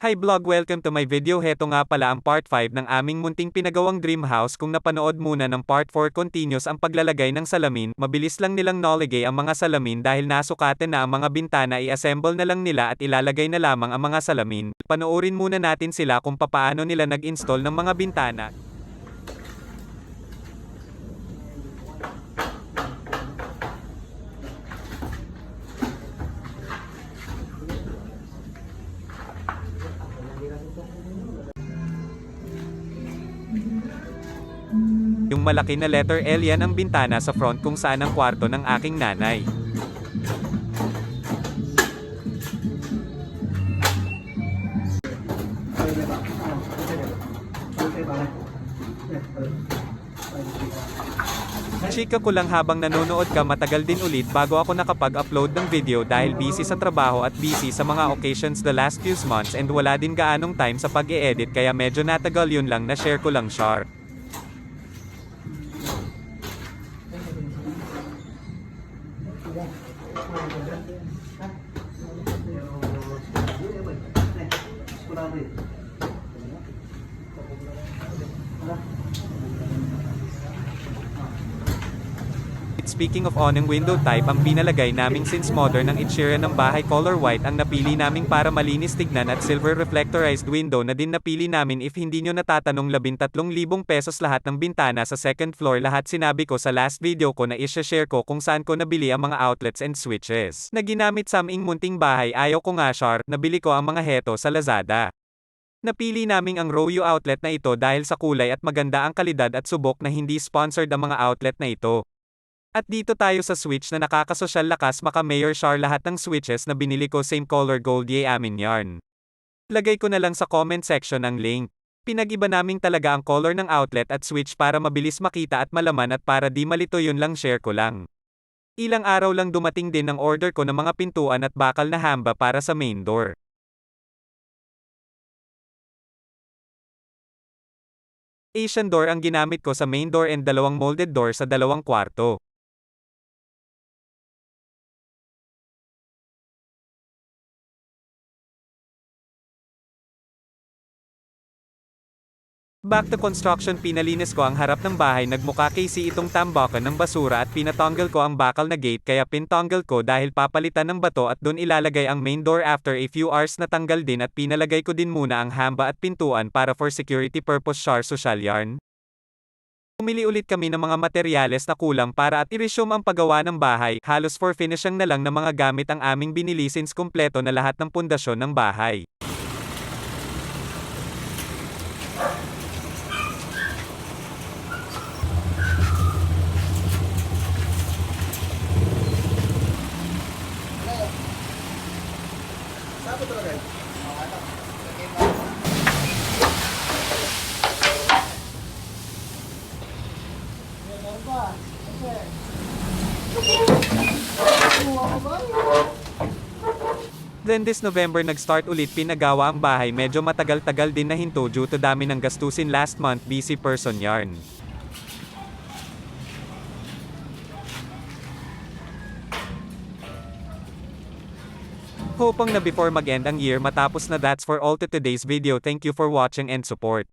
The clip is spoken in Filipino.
Hi vlog, welcome to my video. Heto nga pala ang part 5 ng aming munting pinagawang dream house. Kung napanood muna ng part 4, continuous ang paglalagay ng salamin. Mabilis lang nilang noligay ang mga salamin dahil nasukatan na ang mga bintana, i-assemble na lang nila at ilalagay na lamang ang mga salamin. Panoorin muna natin sila kung papaano nila nag-install ng mga bintana. Yung malaki na letter L, yan ang bintana sa front kung saan ang kwarto ng aking nanay. Chika ko lang, habang nanonood ka matagal din ulit bago ako nakapag-upload ng video dahil busy sa trabaho at busy sa mga occasions the last few months and wala din gaanong time sa pag-i-edit, kaya medyo natagal, yun lang, na-share ko lang share. Speaking of awning window type, ang pinalagay naming since modern ang itsura ng bahay, color white ang napili naming para malinis tignan at silver reflectorized window na din napili namin. If hindi nyo natatanong, 13,000 pesos lahat ng bintana sa second floor. Lahat sinabi ko sa last video ko na i-share ko kung saan ko nabili ang mga outlets and switches na ginamit sa aming munting bahay. Ayaw ko nga share, nabili ko ang mga heto sa Lazada. Napili naming ang Royo outlet na ito dahil sa kulay at maganda ang kalidad at subok na hindi sponsored ang mga outlet na ito. At dito tayo sa switch na nakakasosyal, lakas maka Mayor Char. Lahat ng switches na binili ko same color gold, yay amin yarn. Lagay ko na lang sa comment section ang link. Pinag-iba naming talaga ang color ng outlet at switch para mabilis makita at malaman, at para di malito, yun lang share ko lang. Ilang araw lang dumating din ang order ko ng mga pintuan at bakal na hamba para sa main door. Asian door ang ginamit ko sa main door and dalawang molded door sa dalawang kwarto. Back to construction, pinalinis ko ang harap ng bahay, nagmukha kasi itong tambakan ng basura, at pinatanggal ko ang bakal na gate, kaya pintanggal ko dahil papalitan ng bato at doon ilalagay ang main door. After a few hours natanggal din at pinalagay ko din muna ang hamba at pintuan para for security purpose. Char social yarn. Pumili ulit kami ng mga materyales na kulang para at i-resume ang paggawa ng bahay. Halos for finishing na lang ng mga gamit ang aming binili since kumpleto na lahat ng pundasyon ng bahay. Then this November nag-start ulit pinagawa ang bahay. Medyo matagal-tagal din na hinto due to dami ng gastusin last month, busy person yarn. Hoping na before mag-end ang year matapos na. That's for all to today's video. Thank you for watching and support.